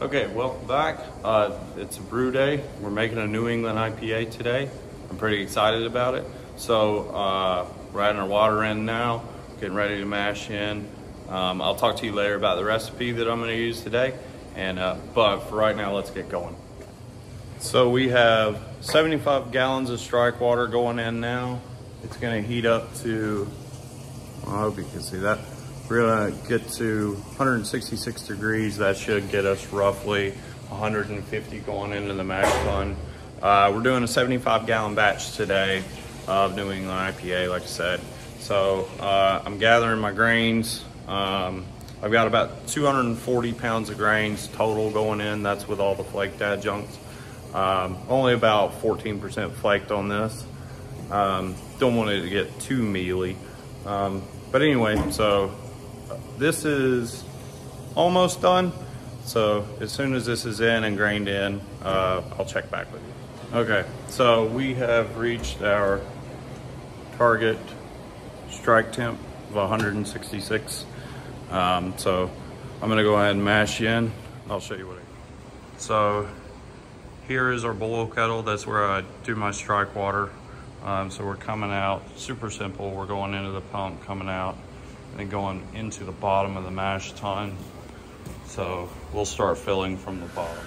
Okay, welcome back. It's a brew day. We're making a New England IPA today. I'm pretty excited about it. So we're adding our water in now, getting ready to mash in. I'll talk to you later about the recipe that I'm going to use today. But for right now, let's get going. So we have 75 gallons of strike water going in now. It's going to heat up to, I hope you can see that. We're gonna get to 166 degrees. That should get us roughly 150 going into the mash tun. We're doing a 75 gallon batch today of New England IPA, like I said. So I'm gathering my grains. I've got about 240 pounds of grains total going in. That's with all the flaked adjuncts. Only about 14% flaked on this. Don't want it to get too mealy. But anyway, so this is almost done. So as soon as this is in and grained in, I'll check back with you. Okay, so we have reached our target strike temp of 166. So I'm gonna go ahead and mash in. I'll show you what I do. So here is our boil kettle. That's where I do my strike water. So we're coming out, super simple. We're going into the pump, coming out, and then going into the bottom of the mash tun. So we'll start filling from the bottom.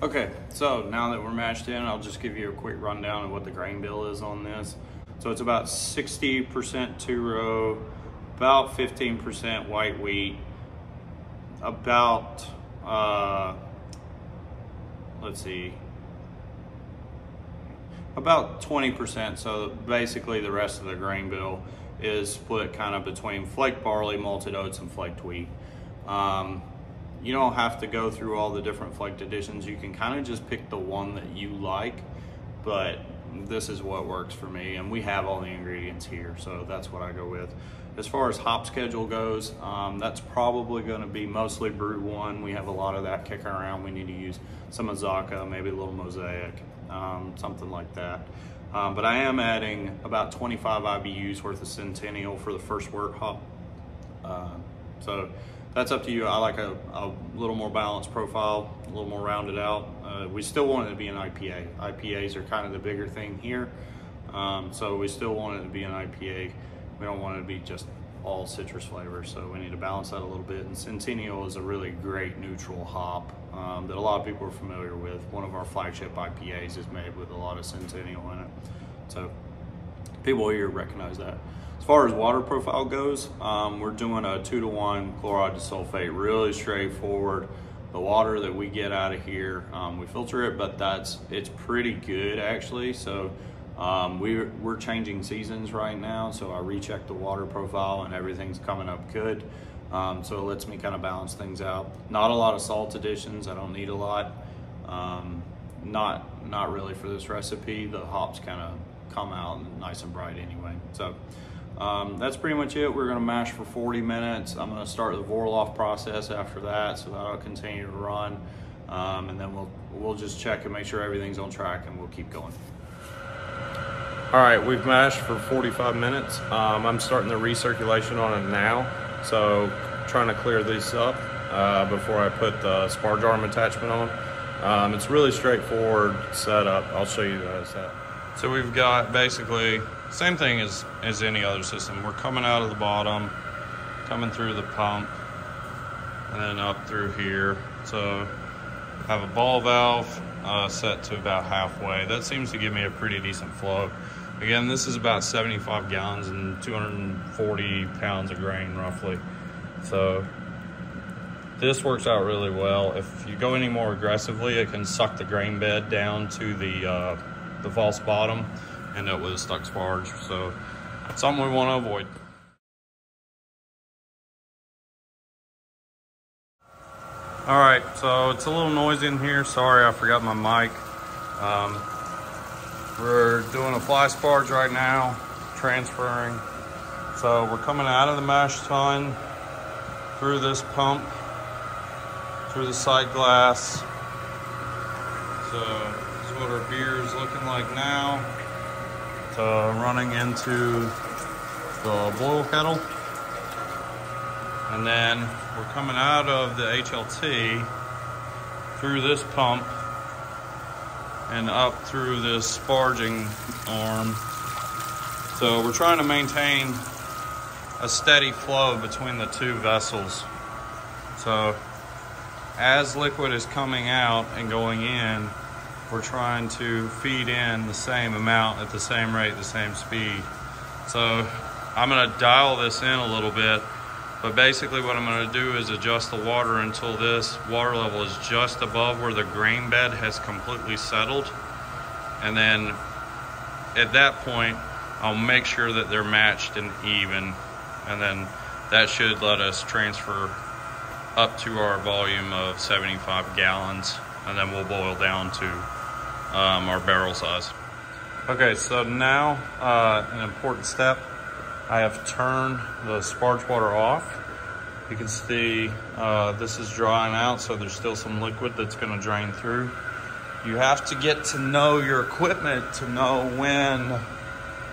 Okay, so now that we're mashed in, I'll just give you a quick rundown of what the grain bill is on this. So it's about 60% two-row, about 15% white wheat, about, about 20%. So basically the rest of the grain bill is split kind of between flaked barley, malted oats, and flaked wheat. You don't have to go through all the different flaked additions. You can kind of just pick the one that you like, but this is what works for me, and we have all the ingredients here, so that's what I go with. As far as hop schedule goes, that's probably going to be mostly brew one. We have a lot of that kicking around. We need to use some Azaka, maybe a little Mosaic, something like that. But I am adding about 25 IBUs worth of Centennial for the first wort hop. So that's up to you. I like a little more balanced profile, a little more rounded out. We still want it to be an IPA. IPAs are kind of the bigger thing here. So we still want it to be an IPA. We don't want it to be just all citrus flavors. So we need to balance that a little bit. And Centennial is a really great neutral hop that a lot of people are familiar with. One of our flagship IPAs is made with a lot of Centennial in it. So people here recognize that. As far as water profile goes, we're doing a 2-to-1 chloride to sulfate, really straightforward. The water that we get out of here, we filter it, but it's pretty good actually. So we're changing seasons right now, so I recheck the water profile and everything's coming up good. So it lets me kind of balance things out. Not a lot of salt additions, I don't need a lot. Not really for this recipe. The hops kind of come out nice and bright anyway. So that's pretty much it. We're gonna mash for 40 minutes. I'm gonna start the Vorloff process after that, so that'll continue to run. And then we'll just check and make sure everything's on track, and we'll keep going. All right, we've mashed for 45 minutes. I'm starting the recirculation on it now. So trying to clear these up before I put the sparge arm attachment on. It's really straightforward setup. I'll show you that. So we've got basically same thing as any other system. We're coming out of the bottom, coming through the pump, and then up through here. So I have a ball valve set to about halfway. That seems to give me a pretty decent flow. Again, this is about 75 gallons and 240 pounds of grain roughly. So this works out really well. If you go any more aggressively, it can suck the grain bed down to the false bottom, and it was stuck sparge. So it's something we want to avoid. All right, so it's a little noisy in here. Sorry, I forgot my mic. We're doing a fly sparge right now, transferring. So we're coming out of the mash tun, through this pump, through the side glass. So this is what our beer is looking like now. So running into the boil kettle. And then we're coming out of the HLT through this pump and up through this sparging arm. So we're trying to maintain a steady flow between the two vessels. So as liquid is coming out and going in, we're trying to feed in the same amount at the same rate, the same speed. So I'm gonna dial this in a little bit, but basically what I'm gonna do is adjust the water until this water level is just above where the grain bed has completely settled. And then at that point, I'll make sure that they're matched and even. And then that should let us transfer up to our volume of 75 gallons. And then we'll boil down to our barrel size. Okay, so now an important step. I have turned the sparge water off. You can see this is drying out, so there's still some liquid that's gonna drain through. You have to get to know your equipment to know when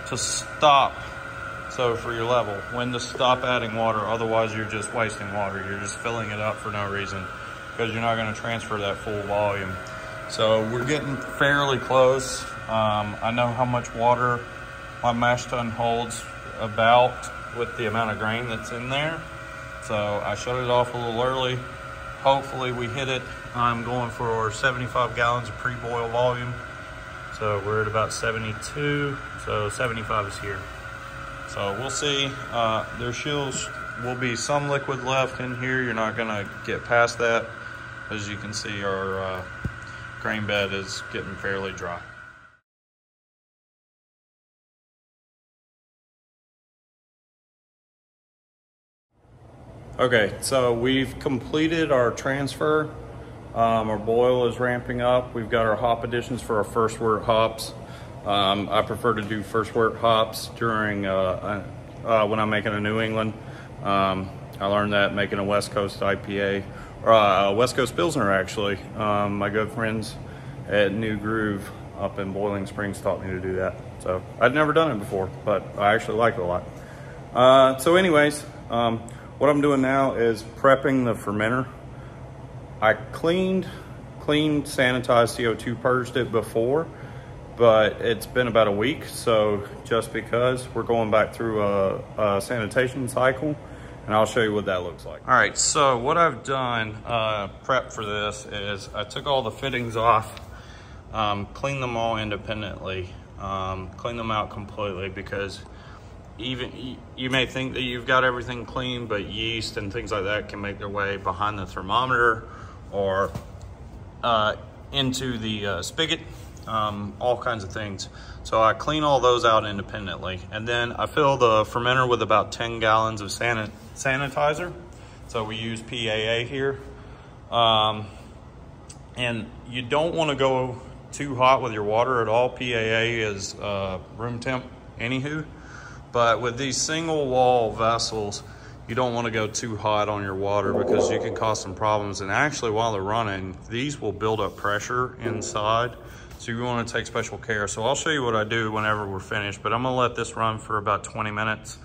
to stop. So for your level, when to stop adding water, otherwise you're just wasting water. You're just filling it up for no reason because you're not gonna transfer that full volume. So we're getting fairly close. I know how much water my mash tun holds about with the amount of grain that's in there. So I shut it off a little early. Hopefully we hit it. I'm going for 75 gallons of pre-boil volume. So we're at about 72, so 75 is here. So we'll see. There will be some liquid left in here. You're not gonna get past that. As you can see, our grain bed is getting fairly dry. Okay, so we've completed our transfer. Our boil is ramping up. We've got our hop additions for our first wort hops. I prefer to do first wort hops during when I'm making a New England. I learned that making a West Coast IPA, or a West Coast Pilsner actually. My good friends at New Groove up in Boiling Springs taught me to do that. So I'd never done it before, but I actually like it a lot. So anyways, what I'm doing now is prepping the fermenter. I cleaned, sanitized, CO2 purged it before, but it's been about a week. So just because we're going back through a sanitation cycle, and I'll show you what that looks like. All right, so what I've done, prep for this, is I took all the fittings off, cleaned them all independently, cleaned them out completely because even you may think that you've got everything clean, but yeast and things like that can make their way behind the thermometer or into the spigot, all kinds of things. So I clean all those out independently. And then I fill the fermenter with about 10 gallons of sanitizer. So we use PAA here. And you don't want to go too hot with your water at all. PAA is room temp anywho. But with these single wall vessels, you don't want to go too hot on your water because you can cause some problems. And actually while they're running, these will build up pressure inside. So you want to take special care. So I'll show you what I do whenever we're finished, but I'm gonna let this run for about 20 minutes.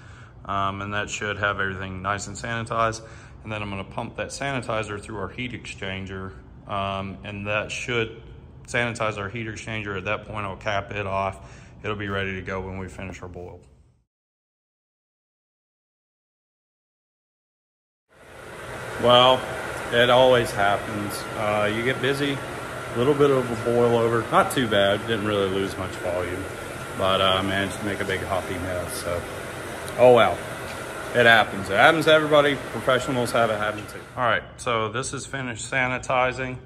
And that should have everything nice and sanitized. and then I'm gonna pump that sanitizer through our heat exchanger, and that should sanitize our heat exchanger. At that point, I'll cap it off. It'll be ready to go when we finish our boil. Well, it always happens. You get busy, a little bit of a boil over, not too bad, didn't really lose much volume, but managed to make a big hoppy mess, so, oh well. It happens. It happens to everybody. Professionals have it happen too. All right, so this is finished sanitizing.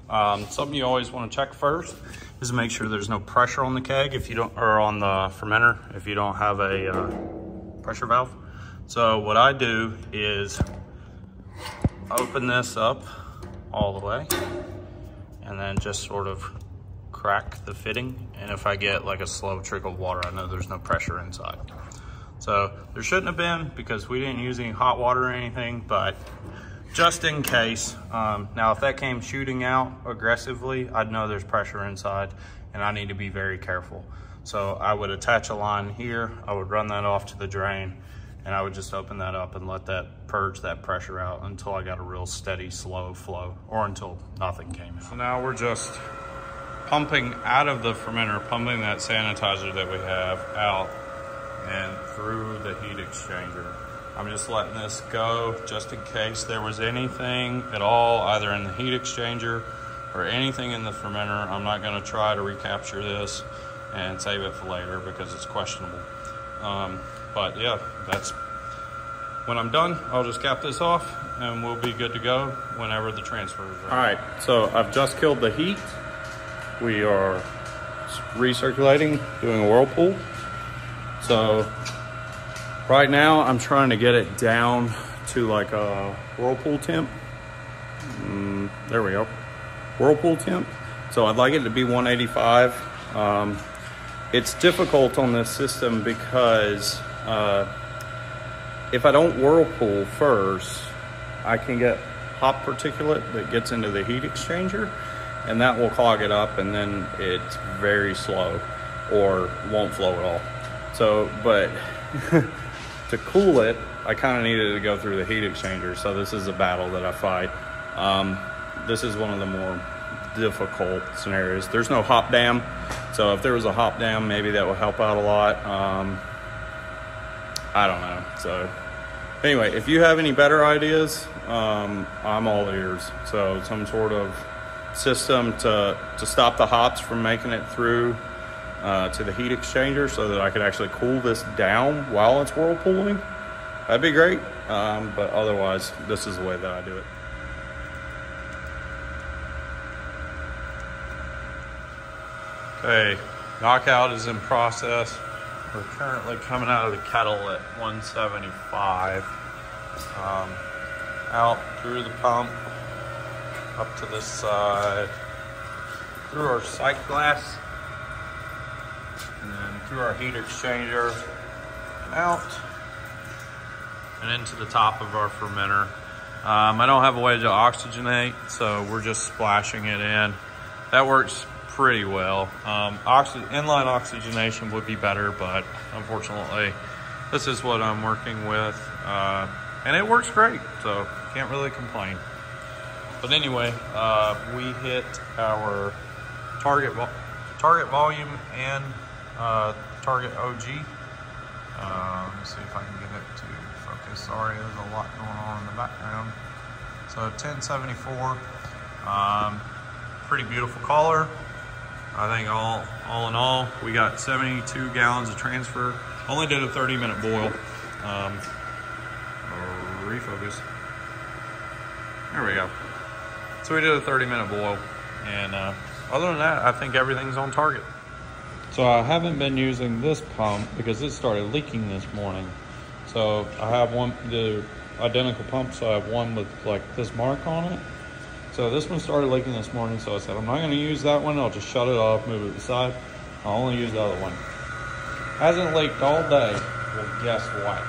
Something you always want to check first is make sure there's no pressure on the keg if you don't, or on the fermenter if you don't have a pressure valve. So what I do is open this up all the way and then just sort of crack the fitting. And if I get like a slow trickle of water, I know there's no pressure inside. So there shouldn't have been because we didn't use any hot water or anything, but just in case. Now, if that came shooting out aggressively, I'd know there's pressure inside and I need to be very careful. So I would attach a line here, I would run that off to the drain, and I would just open that up and let that purge that pressure out until I got a real steady, slow flow, or until nothing came out. So now we're just pumping out of the fermenter, pumping that sanitizer that we have out and through the heat exchanger. I'm just letting this go just in case there was anything at all, either in the heat exchanger or anything in the fermenter. I'm not gonna try to recapture this and save it for later because it's questionable. But yeah, that's, when I'm done, I'll just cap this off and we'll be good to go whenever the transfer is ready. All right, so I've just killed the heat. We are recirculating, doing a whirlpool. So right now I'm trying to get it down to like a whirlpool temp. There we go, whirlpool temp. So I'd like it to be 185. It's difficult on this system because if I don't whirlpool first, I can get hop particulate that gets into the heat exchanger, and that will clog it up, and then it's very slow or won't flow at all. So, but to cool it, I kind of needed to go through the heat exchanger. So this is a battle that I fight. This is one of the more difficult scenarios. There's no hop dam. So if there was a hop dam, maybe that would help out a lot. I don't know. So anyway, if you have any better ideas, I'm all ears. So some sort of system to stop the hops from making it through to the heat exchanger so that I could actually cool this down while it's whirlpooling, that'd be great. But otherwise, this is the way that I do it. Okay, knockout is in process. We're currently coming out of the kettle at 175. Out through the pump, up to this side, through our sight glass, and then through our heat exchanger, and out, and into the top of our fermenter. I don't have a way to oxygenate, so we're just splashing it in. That works pretty well. Inline oxygenation would be better, but unfortunately, this is what I'm working with, and it works great, so can't really complain. But anyway, we hit our target volume and target OG. Let me see if I can get it to focus. Sorry, there's a lot going on in the background. So 1074, pretty beautiful color. I think all in all, we got 72 gallons of transfer. Only did a 30-minute boil. Refocus. There we go. So we did a 30-minute boil, and other than that, I think everything's on target. So I haven't been using this pump because it started leaking this morning. So I have the identical pump, so I have one with like this mark on it. So this one started leaking this morning, so I said, I'm not gonna use that one, I'll just shut it off, move it to the side. I'll only use the other one. Hasn't leaked all day, well, guess what?